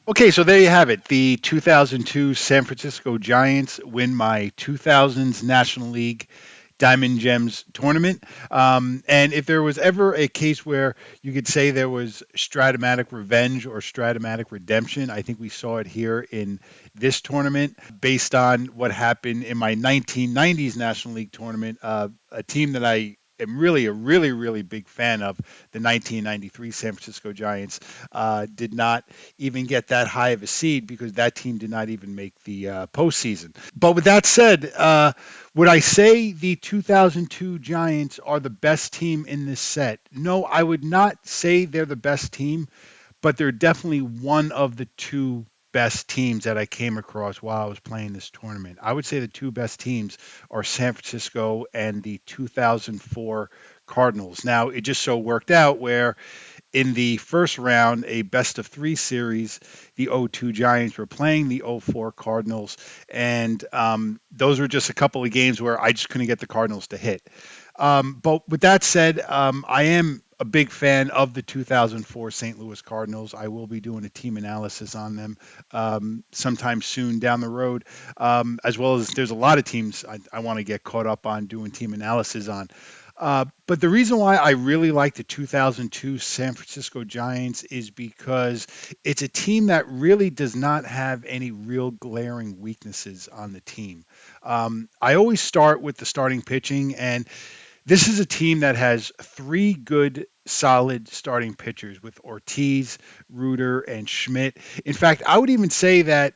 Okay, so there you have it. The 2002 San Francisco Giants win my 2000's National League Diamond Gems tournament. And if there was ever a case where you could say there was stratomatic revenge or stratomatic redemption, I think we saw it here in this tournament based on what happened in my 1990s National League tournament. A team that I am really really big fan of, the 1993 San Francisco Giants, did not even get that high of a seed because that team did not even make the postseason. But with that said, would I say the 2002 Giants are the best team in this set? No, I would not say they're the best team, but they're definitely one of the two best teams that I came across while I was playing this tournament. I would say the two best teams are San Francisco and the 2004 Cardinals. Now, it just so worked out where in the first round, a best of three series, the 0-2 Giants were playing the 0-4 Cardinals, and those were just a couple of games where I just couldn't get the Cardinals to hit. But with that said, I am a big fan of the 2004 St. Louis Cardinals. I will be doing a team analysis on them sometime soon down the road, as well as there's a lot of teams I want to get caught up on doing team analysis on. But the reason why I really like the 2002 San Francisco Giants is because it's a team that really does not have any real glaring weaknesses on the team. I always start with the starting pitching, and this is a team that has three good, solid starting pitchers with Ortiz, Reuter, and Schmidt. In fact, I would even say that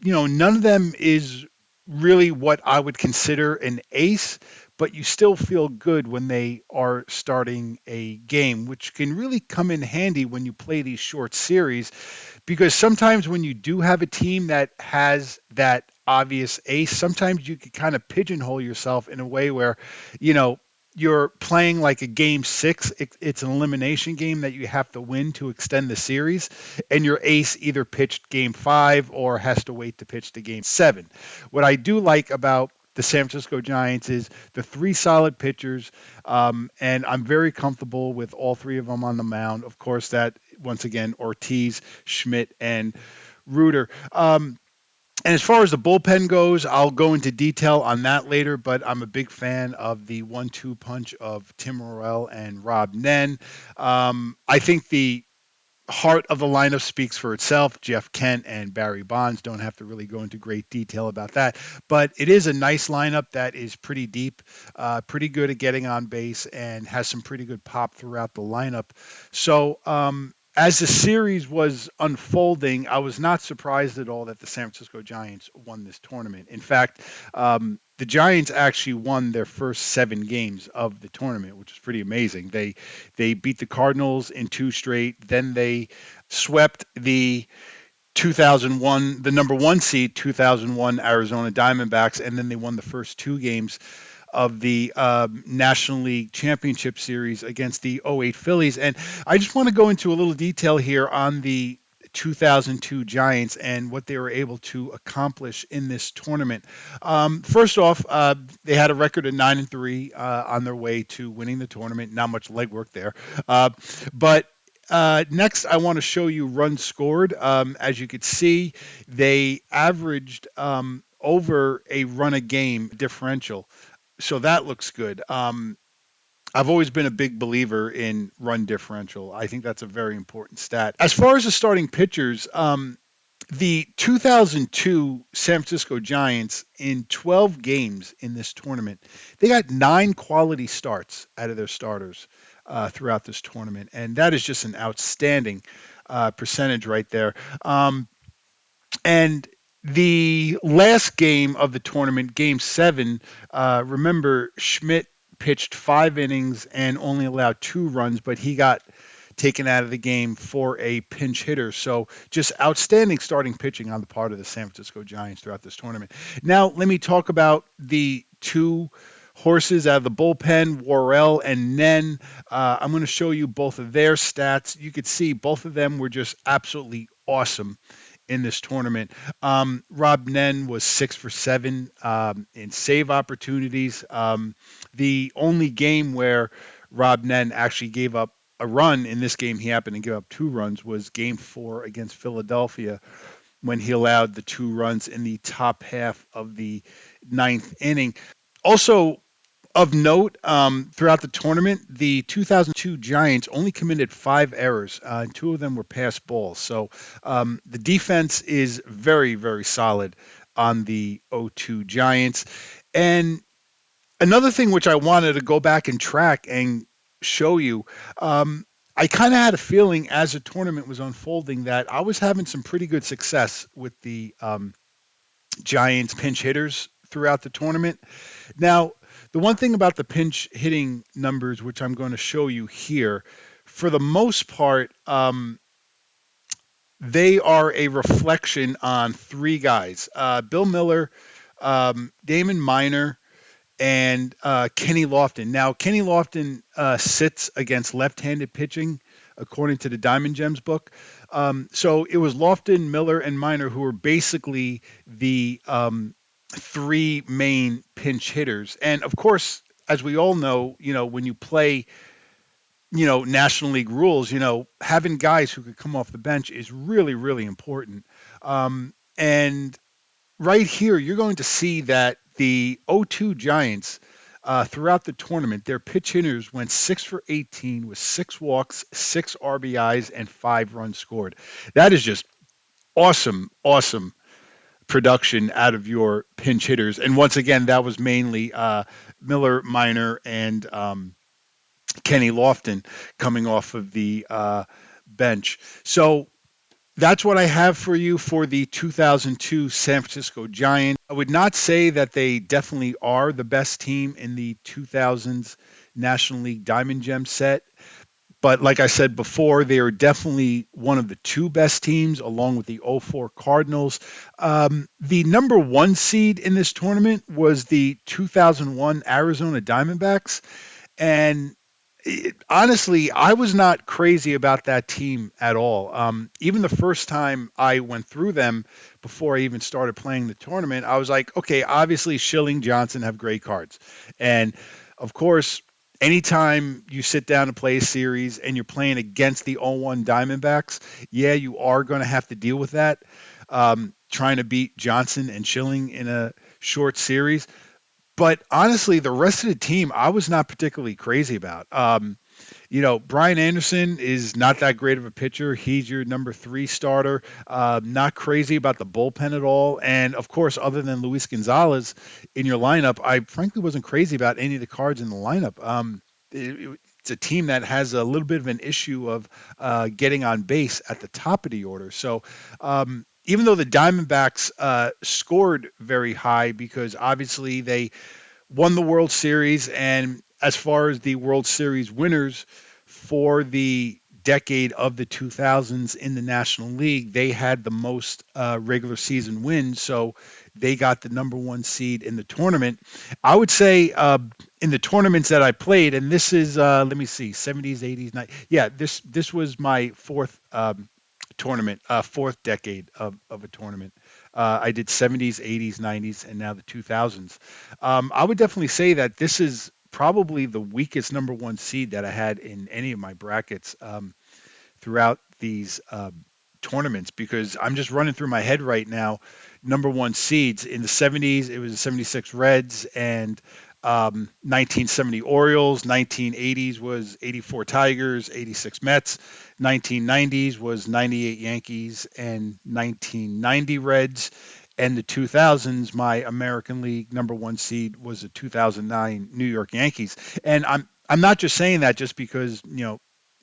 none of them is really what I would consider an ace, but you still feel good when they are starting a game, which can really come in handy when you play these short series, because sometimes when you do have a team that has that obvious ace, sometimes you can kind of pigeonhole yourself in a way where, you know, you're playing like a game six. It's an elimination game that you have to win to extend the series, and your ace either pitched game five or has to wait to pitch to game seven. What I do like about the San Francisco Giants is the three solid pitchers, and I'm very comfortable with all three of them on the mound. Of course, that once again Ortiz, Schmidt, and Reuter. And as far as the bullpen goes, I'll go into detail on that later, but I'm a big fan of the 1-2 punch of Tim Morrell and Rob Nen. I think the heart of the lineup speaks for itself. Jeff Kent and Barry Bonds, don't have to really go into great detail about that, but it is a nice lineup that is pretty deep, pretty good at getting on base, and has some pretty good pop throughout the lineup. So, as the series was unfolding, I was not surprised at all that the San Francisco Giants won this tournament. In fact, the Giants actually won their first seven games of the tournament, which is pretty amazing. They beat the Cardinals in two straight. Then they swept the 2001, the number one seed 2001 Arizona Diamondbacks, and then they won the first two games of the National League Championship Series against the '08 Phillies. And I just want to go into a little detail here on the 2002 Giants and what they were able to accomplish in this tournament. First off, they had a record of 9-3 on their way to winning the tournament. Not much legwork there, but next, I want to show you runs scored. As you could see, they averaged over a run a game differential, so that looks good. I've always been a big believer in run differential. I think that's a very important stat. As far as the starting pitchers, the 2002 San Francisco Giants in 12 games in this tournament, they got nine quality starts out of their starters throughout this tournament, and that is just an outstanding percentage right there. And the last game of the tournament, Game Seven, remember Schmidt pitched 5 innings and only allowed 2 runs, but he got taken out of the game for a pinch hitter. So just outstanding starting pitching on the part of the San Francisco Giants throughout this tournament. Now, let me talk about the two horses out of the bullpen, Worrell and Nen. I'm going to show you both of their stats. You could see both of them were just absolutely awesome in this tournament. Rob Nen was 6 for 7 in save opportunities. The only game where Rob Nen actually gave up a run in this game. He happened to give up 2 runs. Was Game 4 against Philadelphia when he allowed the 2 runs in the top half of the ninth inning. Also, of note, throughout the tournament, the 2002 Giants only committed 5 errors, and 2 of them were pass balls. So the defense is very, very solid on the 02 Giants. And another thing which I wanted to go back and track and show you, I kind of had a feeling as the tournament was unfolding that I was having some pretty good success with the Giants pinch hitters throughout the tournament. Now, the one thing about the pinch hitting numbers, which I'm going to show you here, for the most part, they are a reflection on 3 guys: Bill Miller, Damon Miner, and Kenny Lofton. Now, Kenny Lofton sits against left-handed pitching, according to the Diamond Gems book. So it was Lofton, Miller, and Miner who were basically the 3 main pinch hitters. And of course, as we all know, when you play, National League rules, having guys who could come off the bench is really, really important. And right here, you're going to see that the 0-2 Giants, throughout the tournament, their pitch hitters went 6 for 18 with 6 walks, 6 RBIs, and 5 runs scored. That is just awesome, awesome production out of your pinch hitters. And once again, that was mainly Miller, Miner, and Kenny Lofton coming off of the bench. So that's what I have for you for the 2002 San Francisco Giants. I would not say that they definitely are the best team in the 2000s National League Diamond Gem set. But like I said before, they are definitely one of the 2 best teams, along with the '04 Cardinals. The number 1 seed in this tournament was the 2001 Arizona Diamondbacks. And honestly, I was not crazy about that team at all. Even the first time I went through them before I even started playing the tournament, I was like, okay, obviously Schilling, Johnson have great cards. And of course, anytime you sit down to play a series and you're playing against the '01 Diamondbacks, yeah, you are going to have to deal with that. Trying to beat Johnson and Schilling in a short series. But honestly, the rest of the team, I was not particularly crazy about. Brian Anderson is not that great of a pitcher. He's your number 3 starter. Not crazy about the bullpen at all. And of course, other than Luis Gonzalez in your lineup, I frankly wasn't crazy about any of the cards in the lineup. It's a team that has a little bit of an issue of getting on base at the top of the order. So even though the Diamondbacks scored very high because obviously they won the World Series, and as far as the World Series winners for the decade of the 2000s in the National League, they had the most regular season wins, so they got the number 1 seed in the tournament. I would say in the tournaments that I played, and this is let me see, 70s, 80s, 90s. Yeah, this was my fourth tournament, fourth decade of a tournament. I did 70s, 80s, 90s, and now the 2000s. I would definitely say that this is probably the weakest number 1 seed that I had in any of my brackets throughout these tournaments, because I'm just running through my head right now. Number 1 seeds in the 70s, it was the 76 Reds and 1970 Orioles. 1980s was 84 Tigers, 86 Mets. 1990s was 98 Yankees and 1990 Reds. And the 2000s, my American League number 1 seed was the 2009 New York Yankees. And I'm not just saying that just because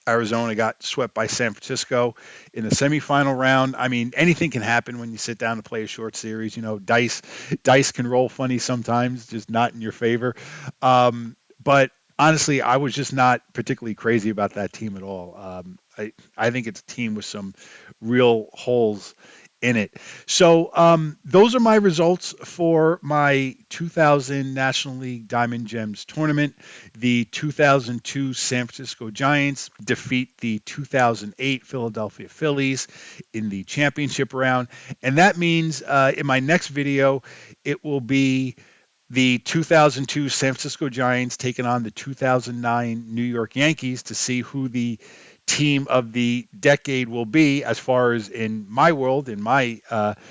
Arizona got swept by San Francisco in the semifinal round. I mean, anything can happen when you sit down to play a short series. Dice can roll funny sometimes, just not in your favor. But honestly, I was just not particularly crazy about that team at all. I think it's a team with some real holes in it. So those are my results for my 2000 National League Diamond Gems tournament. The 2002 San Francisco Giants defeat the 2008 Philadelphia Phillies in the championship round. And that means in my next video, it will be the 2002 San Francisco Giants taking on the 2009 New York Yankees to see who the team of the decade will be, as far as in my world, in my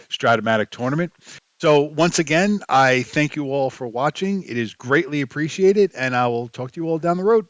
Stratomatic tournament. So, once again, I thank you all for watching. It is greatly appreciated, and I will talk to you all down the road.